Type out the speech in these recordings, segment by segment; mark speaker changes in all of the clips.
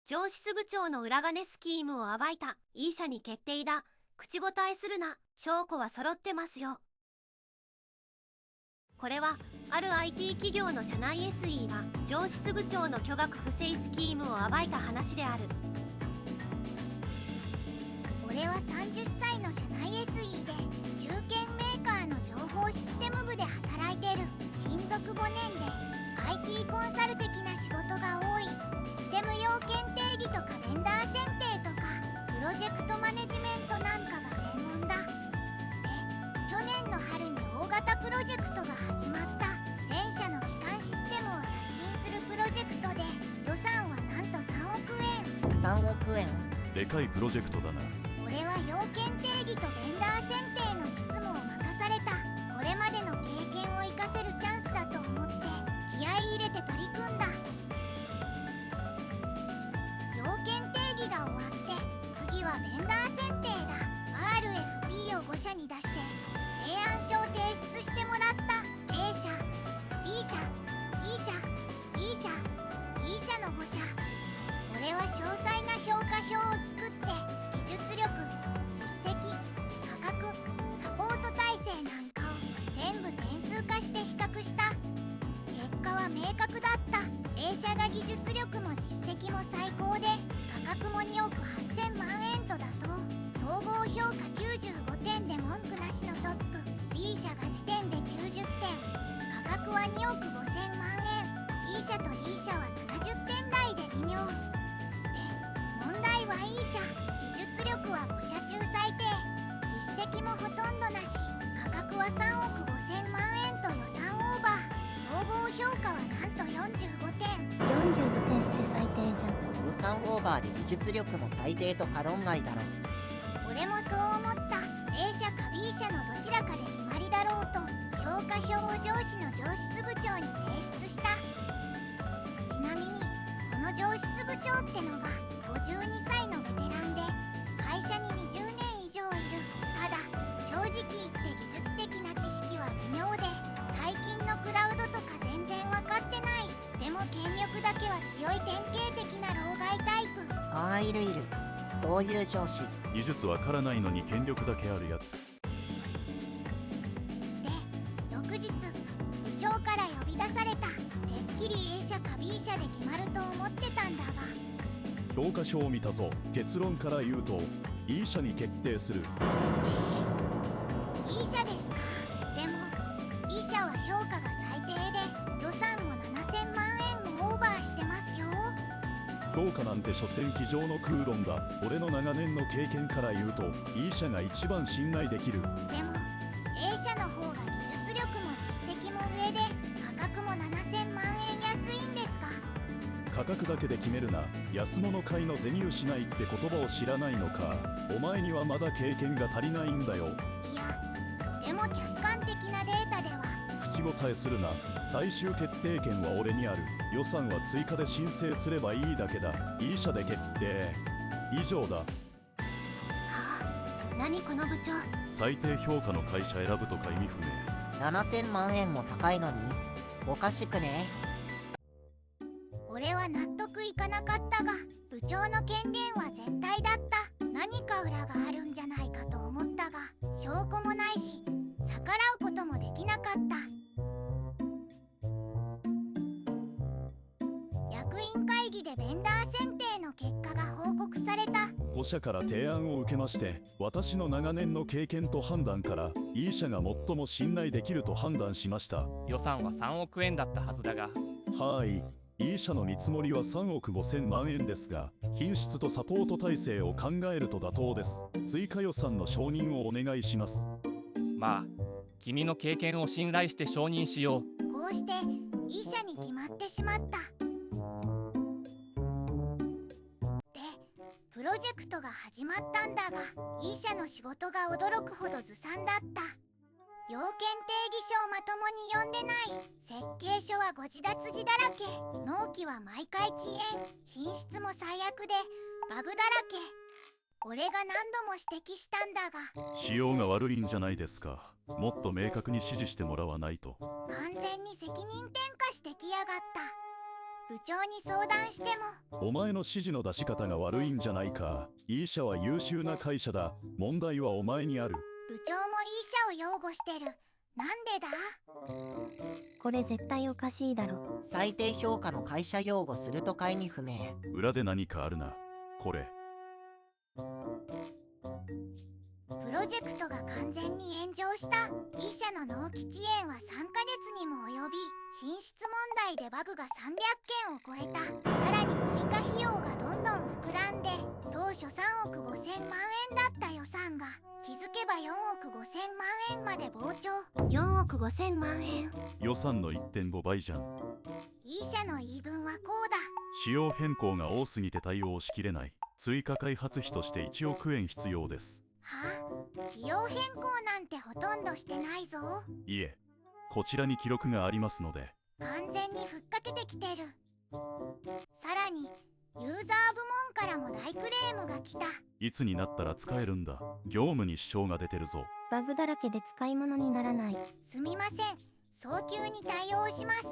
Speaker 1: 上司部長の裏金スキームを暴いた。いい社に決定だ。口答えするな。証拠は揃ってますよ。これはある IT 企業の社内 SE が上司部長の巨額不正スキームを暴いた話である。
Speaker 2: 俺は30歳の社内 SE で中堅メーカーの情報システム部で働いてる。勤続5年で IT コンサル的な仕事が多い。ステム要件定義とかベンダー選定とかプロジェクトマネジメントなんかが専門だ。で、去年の春に大型プロジェクトが始まった。全社の基幹システムを刷新するプロジェクトで予算はなんと3億円。
Speaker 3: 3億円。
Speaker 4: でかいプロジェクトだな。
Speaker 2: 俺は要件定義とベンダー選定の実務を任された。これまでの経験を生かせるチャンスだと思って気合い入れて取り組んだ。要件定義が終わって次はベンダー選定だ。 RFP を5社に出して提案書を提出してもらった。 A 社 B 社 C 社 D 社 E 社の5社。俺は詳細な評価表を作って技術力、実績、価格、サポート体制なんかを全部点数化して比較した。結果は明確だった。 A 社が技術力も実績も最高で価格も2億8000万円とだと総合評価95点で文句なしのトップ。 B 社が時点で90点、価格は2億5000万円。 C 社と D 社は70点台で微妙。問題は E 社、技術力は5社中最低、実績もほとんどなし、価格は3億5000万円と予算オーバー。総合評価はなんと45点。
Speaker 5: 45点って最低じゃん。
Speaker 3: 予算オーバーで技術力も最低と過論外だろ。
Speaker 2: 俺もそう思った。 A 社か B 社のどちらかで決まりだろうと評価表を上司の上司部長に提出した。ちなみにこの上司部長ってのが52歳のベテランで会社に20年以上いる。ただ正直言って技術的な知識は微妙で最近のクラウドとか全然分かってない。でも権力だけは強い典型的な老害タイプ。
Speaker 3: ああ、いるいる。そういう上司。
Speaker 4: 技術わからないのに権力だけあるやつ。
Speaker 2: で、翌日部長から呼び出された。てっきり A 社か B 社で決まると思ってたんだが、
Speaker 4: 評価書を見たぞ。結論から言うと E 社に決定する。
Speaker 2: E 社ですか。でも E 社は評価が最低で予算も7000万円もオーバーしてますよ。
Speaker 4: 評価なんて所詮机上の空論だ。俺の長年の経験から言うと E 社が一番信頼できる。
Speaker 2: でも A 社の方が技術力も実績も上で価格も7000万円安いんですが。
Speaker 4: 価格だけで決めるな。安物買いの銭失いって言葉を知らないのか。お前にはまだ経験が足りないんだよ。
Speaker 2: いや、でも客観的なデータでは。
Speaker 4: 口答えするな。最終決定権は俺にある。予算は追加で申請すればいいだけだ。E 社で決定。以上だ。
Speaker 1: はあ、何この部長。
Speaker 4: 最低評価の会社選ぶとか意味不明。
Speaker 3: 7000万円も高いのにおかしくね？
Speaker 2: 俺は納得いかなかったが部長の権限は絶対だった。何か裏があるんじゃないかと思ったが証拠もないし逆らうこともできなかった。役員会議でベンダー選定の結果が報告された。
Speaker 4: 5社から提案を受けまして私の長年の経験と判断から E 社が最も信頼できると判断しました。
Speaker 6: 予算は3億円だったはずだが。
Speaker 4: はい。E 社の見積もりは3億5000万円ですが品質とサポート体制を考えると妥当です。追加予算の承認をお願いします。
Speaker 6: まあ君の経験を信頼して承認しよう。
Speaker 2: こうして E 社に決まってしまった。で、プロジェクトが始まったんだが E 社の仕事が驚くほどずさんだった。要件定義書をまともに読んでない。設計書は誤字脱字だらけ。納期は毎回遅延。品質も最悪でバグだらけ。俺が何度も指摘したんだが
Speaker 4: 仕様が悪いんじゃないですか。もっと明確に指示してもらわないと。
Speaker 2: 完全に責任転嫁してきやがった。部長に相談しても。
Speaker 4: お前の指示の出し方が悪いんじゃないか。E 社は優秀な会社だ。問題はお前にある。
Speaker 2: 部長も E 社を擁護してる。なんでだ？
Speaker 5: これ絶対おかしいだろ。
Speaker 3: 最低評価の会社擁護するとか意味不明。
Speaker 4: 裏で何かあるな。これ。
Speaker 2: プロジェクトが完全に炎上した。E 社の納期遅延は3ヶ月にも及び、品質問題でバグが300件を超えた。さらに追加費用がどんどん膨らんで、当初3億5000万円だった予算が気づけば4億5000万円まで膨張。
Speaker 1: 4億5000万円。
Speaker 4: 予算の 1.5 倍じゃん。
Speaker 2: E 社の言い分はこうだ。
Speaker 4: 仕様変更が多すぎて対応しきれない。追加開発費として1億円必要です。
Speaker 2: はあ、仕様変更なんてほとんどしてないぞ。
Speaker 4: いえ、こちらに記録がありますので。
Speaker 2: 完全にふっかけてきてる。さらにユーザー部門からも大クレームが来た。
Speaker 4: いつになったら使えるんだ。業務に支障が出てるぞ。
Speaker 5: バグだらけで使い物にならない。
Speaker 2: すみません、早急に対応します。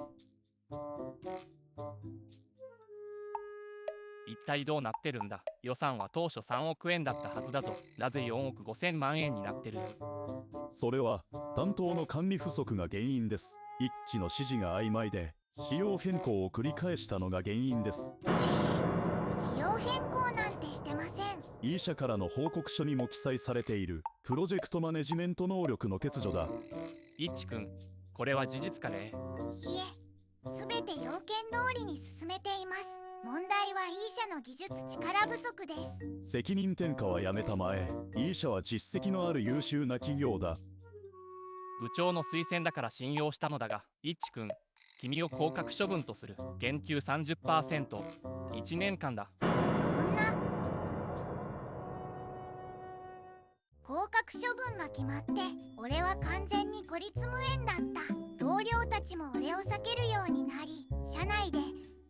Speaker 6: 一体どうなってるんだ。予算は当初3億円だったはずだぞ。なぜ4億5000万円になってる？
Speaker 4: それは担当の管理不足が原因です。一致の指示が曖昧で仕様変更を繰り返したのが原因です。
Speaker 2: 仕様変更なんてしてません。
Speaker 4: E 社からの報告書にも記載されているプロジェクトマネジメント能力の欠如だ。
Speaker 6: イッチ君、これは事実かね？
Speaker 2: いいえ、すべて要件通りに進めています。問題は E 社の技術力不足です。
Speaker 4: 責任転嫁はやめたまえ。 E 社は実績のある優秀な企業だ。
Speaker 6: 部長の推薦だから信用したのだが、イッチ君、君を降格処分とする。減給 30%、1年間だ。
Speaker 2: そんな。降格処分が決まって俺は完全に孤立無縁だった。同僚たちも俺を避けるようになり、社内で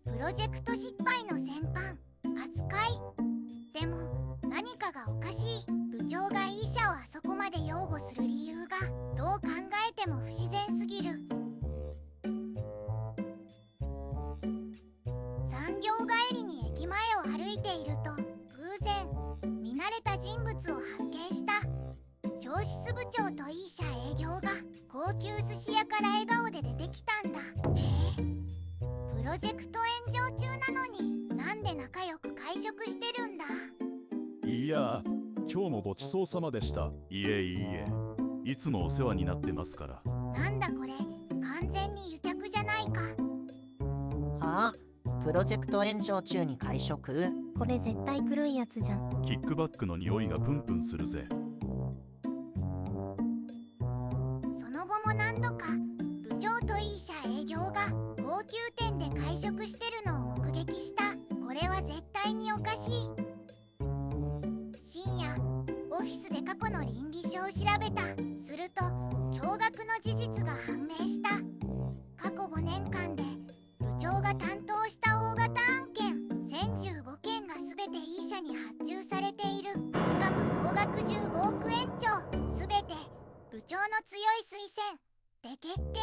Speaker 2: プロジェクト失敗の先般扱い。でも何かがおかしい。部長が E 社をあそこまで擁護する理由がどう考えても不自然すぎる。産業帰りに駅前を歩いていると偶然見慣れた人物を発見した。上質部長と E 社営業が高級寿司屋から笑顔で出てきたんだ。プロジェクト炎上中なのになんで仲良く会食してるんだ。
Speaker 4: いや、今日もごちそうさまでした。いえいえ、いつもお世話になってますから。
Speaker 2: なんだこれ、完全に癒着じゃないか。
Speaker 3: はあ、プロジェクト炎上中に会食？
Speaker 5: これ絶対黒いやつじゃん。
Speaker 4: キックバックの匂いがプンプンするぜ。
Speaker 2: その後も何度か部長と E 社営業が高級店で会食してるのを目撃した。これは絶対におかしい。深夜オフィスで過去の倫理書を調べた。すると驚愕の事実が判明した。過去5年間で部長が担当した大型案件1015件が全て E 社に発注されている。しかも総額15億円超。全て部長の強い推薦で決定。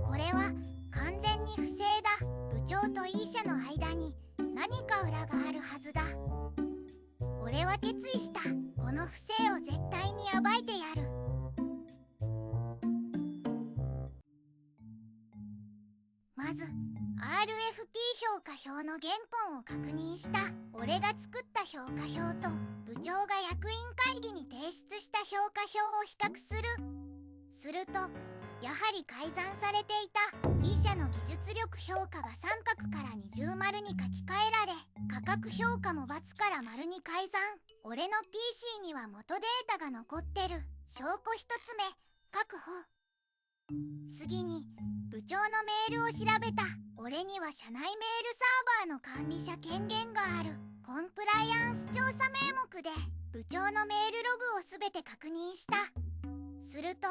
Speaker 2: これは完全に不正だ。部長と E 社の間に何か裏があるはずだ。俺は決意した。この不正を絶対に暴いてやる。まず RFP 評価表の原本を確認した。俺が作った評価表と部長が役員会議に提出した評価表を比較する。するとやはり改ざんされていた。 E 社の技術力評価が三角から二重丸に書き換えられ、価格評価も×から丸に改ざん。俺の PC には元データが残ってる。証拠一つ目確保。次に部長のメールを調べた。俺には社内メールサーバーの管理者権限がある。コンプライアンス調査名目で部長のメールログをすべて確認した。すると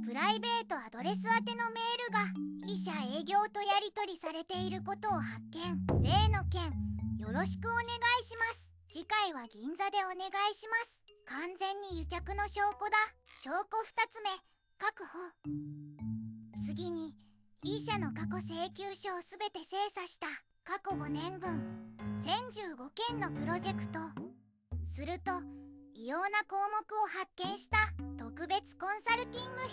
Speaker 2: プライベートアドレス宛てのメールが E 社営業とやり取りされていることを発見。例の件よろしくお願いします。次回は銀座でお願いします。完全に癒着の証拠だ。証拠2つ目確保。次に E 社の過去請求書をすべて精査した過去5年分1015件のプロジェクト。すると異様な項目を発見した。特別コンサルティング費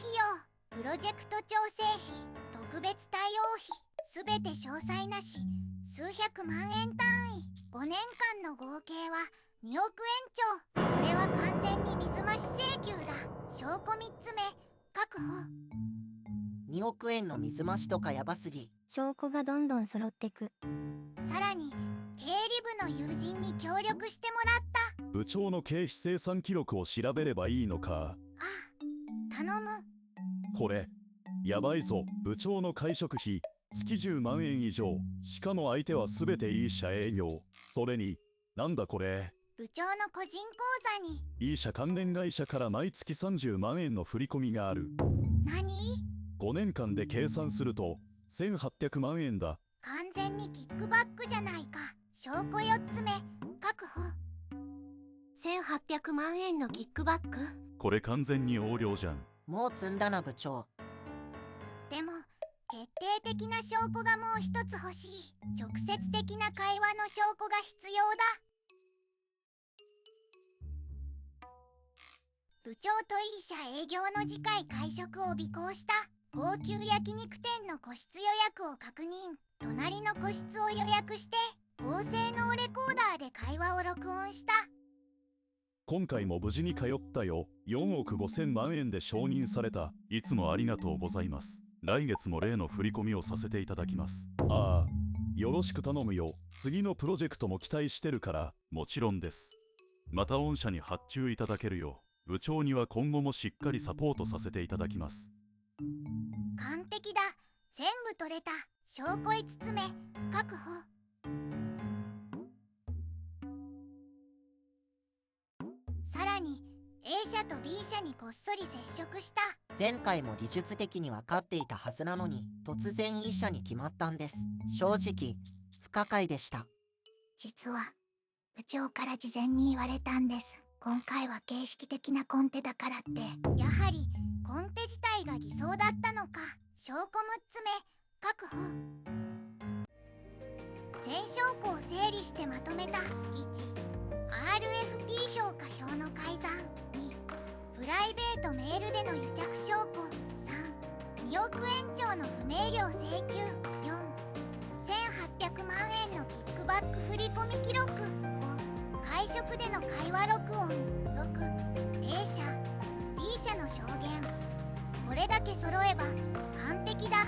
Speaker 2: 用、プロジェクト調整費、特別対応費、すべて詳細なし、数百万円単位。5年間の合計は2億円超。これは完全に水増し請求だ。証拠3つ目確保。
Speaker 3: 2億円の水増しとかやばすぎ。
Speaker 5: 証拠がどんどん揃ってく。
Speaker 2: さらに経理部の友人に協力してもらった。
Speaker 4: 部長の経費精算記録を調べればいいのか。
Speaker 2: ああ、頼む。
Speaker 4: これやばいぞ。部長の会食費月10万円以上。しかも相手は全て E 社営業。それになんだこれ。
Speaker 2: 部長の個人口座に
Speaker 4: E 社関連会社から毎月30万円の振り込みがある。
Speaker 2: 何
Speaker 4: 5年間で計算すると1800万円だ。
Speaker 2: 完全にキックバックじゃないか。証拠4つ目確保。
Speaker 1: 1800万円のキックバック。
Speaker 4: これ完全に横領じゃん。
Speaker 3: もう積んだな部長。
Speaker 2: でも決定的な証拠がもう一つ欲しい。直接的な会話の証拠が必要だ。部長と E 社営業の次回会食を尾行した。高級焼肉店の個室予約を確認。隣の個室を予約して高性能レコーダーで会話を録音した。
Speaker 4: 今回も無事に通ったよ。4億5000万円で承認された。いつもありがとうございます。来月も例の振り込みをさせていただきます。ああ、よろしく頼むよ。次のプロジェクトも期待してるから。もちろんです。また御社に発注いただけるよ。部長には今後もしっかりサポートさせていただきます。
Speaker 2: 完璧だ。全部取れた。証拠5つ目確保。さらに A 社と B 社にこっそり接触した。
Speaker 3: 前回も技術的に分かっていたはずなのに突然 E 社に決まったんです。正直不可解でした。
Speaker 2: 実は部長から事前に言われたんです。今回は形式的なコンペだからって。やはりコンペ自体が偽装だったのか。証拠6つ目確保。全証拠を整理してまとめた。1、RFP 評価表の改ざん。2、プライベートメールでの癒着証拠。3、2億円超の不明瞭請求。4、1800万円のキックバック振込記録。5、会食での会話録音。6、A 社 B 社の証言。これだけ揃えば完璧だ。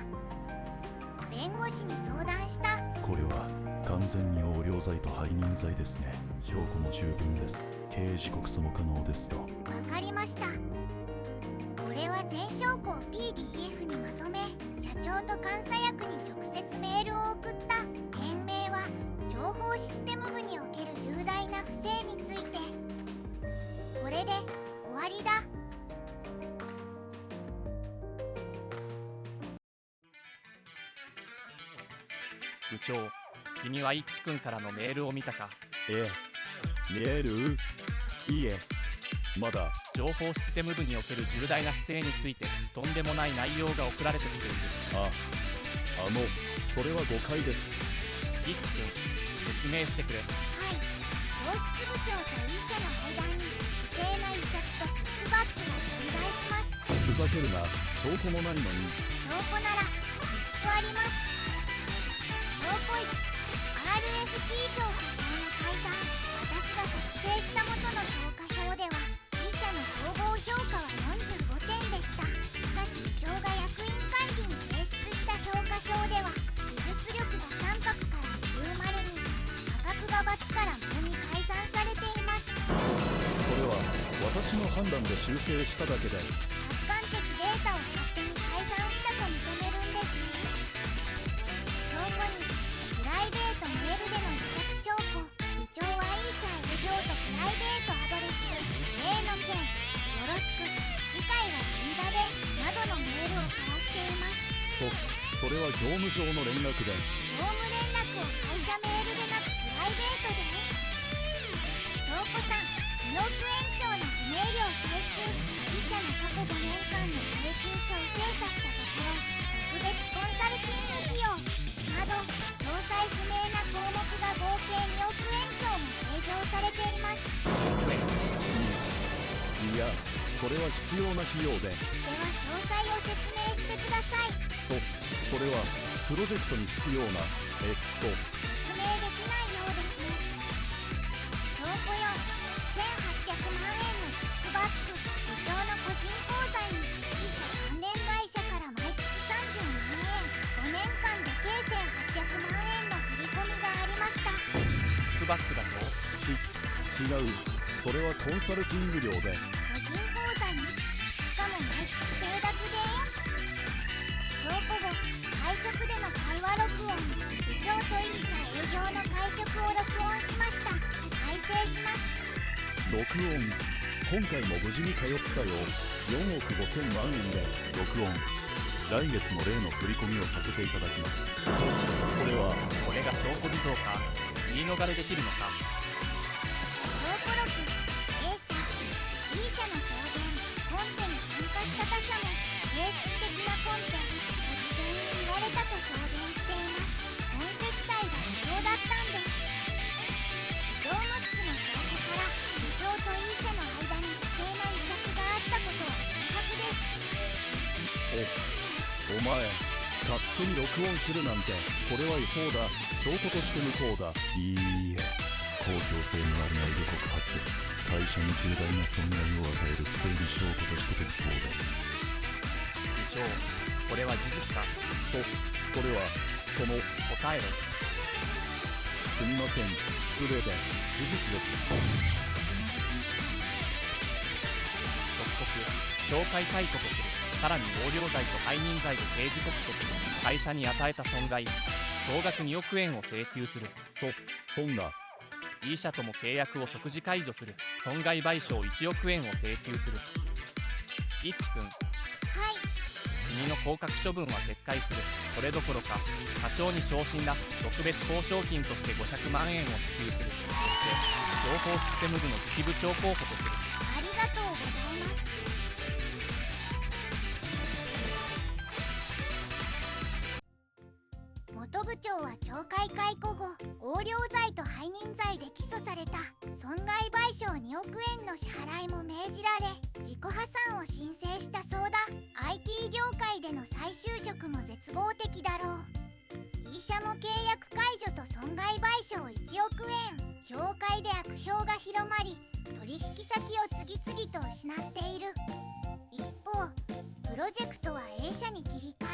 Speaker 2: 弁護士に相談した。
Speaker 4: これは完全に横領罪と背任罪ですね。証拠も十分です。刑事告訴も可能ですよ。
Speaker 2: わかりました。俺は全証拠を PDF にまとめ社長と監査役に直接メールを送った。件名は情報システム部における重大な不正について。これで終わりだ。
Speaker 6: 部長、君はイッチ君からのメールを見たか。
Speaker 4: ええ、メール？いいえ、まだ。
Speaker 6: 情報システム部における重大な不正についてとんでもない内容が送られてきている。
Speaker 4: それは誤解です。
Speaker 6: イッチ君、説明してくれ。
Speaker 2: はい、教室部長と E 社の間に不正な癒着とキックバックが存在します。
Speaker 4: ふざけるな。証拠もないのに。
Speaker 2: 証拠なら3つあります。証拠1、RFP 評価表の改ざん。私が作成した元の評価表では E 社の総合評価は45点でした。しかし部長が役員会議に提出した評価表では技術力が3角から20に、価格が×から丸に改ざんされています。
Speaker 4: それは私の判断で修正しただけで。
Speaker 2: 客観的データを勝手に改ざんしたと認めるんですね。証拠にプライベートメールでの癒着証拠。部長は E 社営業とプライベートアドレス例の件よろしく、次回は銀座でなどのメールを交わしています。
Speaker 4: それは業務上の連絡で。
Speaker 2: 業務連絡を会社メールでなくプライベートで。証拠3、2億円超の不明瞭請求。 E 社の過去5年間の請求書を精査したところ、特別コンサルティング費用など詳細不明な項目が合計2億円強も計上されています。
Speaker 4: いや、それは必要な費用で。
Speaker 2: では詳細を説明してください。
Speaker 4: それはプロジェクトに必要な
Speaker 2: 説明できないようですね。証拠用1800万円のキックバック、部長の個人口座に自社関連会社から毎月30万円、5年間で計1800万円の振り込みがありました。
Speaker 6: キックバックだと
Speaker 4: 違う、それはコンサルティング料で。
Speaker 2: 個人口座にしかも毎月定額で証拠後会食での会話録音、部長といい社営業の会食を録音しました。再生します。
Speaker 4: 録音、今回も無事に通ったよ。4億5000万円で録音。来月も例の振り込みをさせていただきます。これが
Speaker 6: 証拠偽造か、言い逃れできるのか。
Speaker 2: 証拠録 A 社 B 社の証言、コンペに参加した他社も形式的なコンペと事前に言われたと証言しています。コンペ自体が不要だったんです。以上6つの証拠から部長と E 社の間に不正な癒着があったことは明白です。
Speaker 4: お前、勝手に録音するなんて、これは違法だ。証拠として無効だ。いいえ、公共性のある内部告発です。会社に重大な損害を与える不正に証拠として適当です。
Speaker 6: 部長、これは事実か。
Speaker 4: それは
Speaker 6: 答えろ。
Speaker 4: すみません、すべて事実です。
Speaker 6: 即刻、懲戒解雇とする。さらに横領罪と背任罪で刑事告訴する。会社に与えた損害、総額2億円を請求する。
Speaker 4: そんな。
Speaker 6: E 社とも契約を即時解除する。損害賠償1億円を請求する。いちくん、
Speaker 2: はい。
Speaker 6: 君の降格処分は撤回する。それどころか、課長に昇進だ。特別報奨金として500万円を支給する。そして、情報システム部の次期部長候補とする。
Speaker 2: ありがとうございます。元部長は懲戒解雇後、横領罪と背任罪で起訴された。損害賠償2億円の支払いも命じられ、自己破産を申請したそうだ。 IT 業界での再就職も絶望的だろう。E 社も契約解除と損害賠償1億円。業界で悪評が広まり、取引先を次々と失っている。一方、プロジェクトは A 社に切り替え、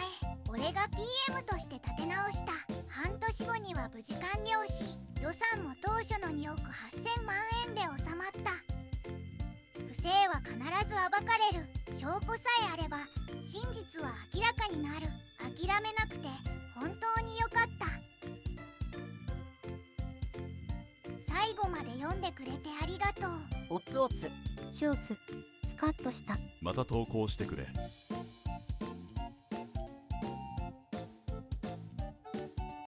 Speaker 2: 俺が PM として立て直した。半年後には無事完了し、予算も当初の2億8000万円で収まった。不正は必ず暴かれる。証拠さえあれば真実は明らかになる。諦めなくて本当によかった。最後まで読んでくれてありがとう。
Speaker 3: おつおつ。
Speaker 5: ショーツスカッとした。
Speaker 4: また投稿してくれ。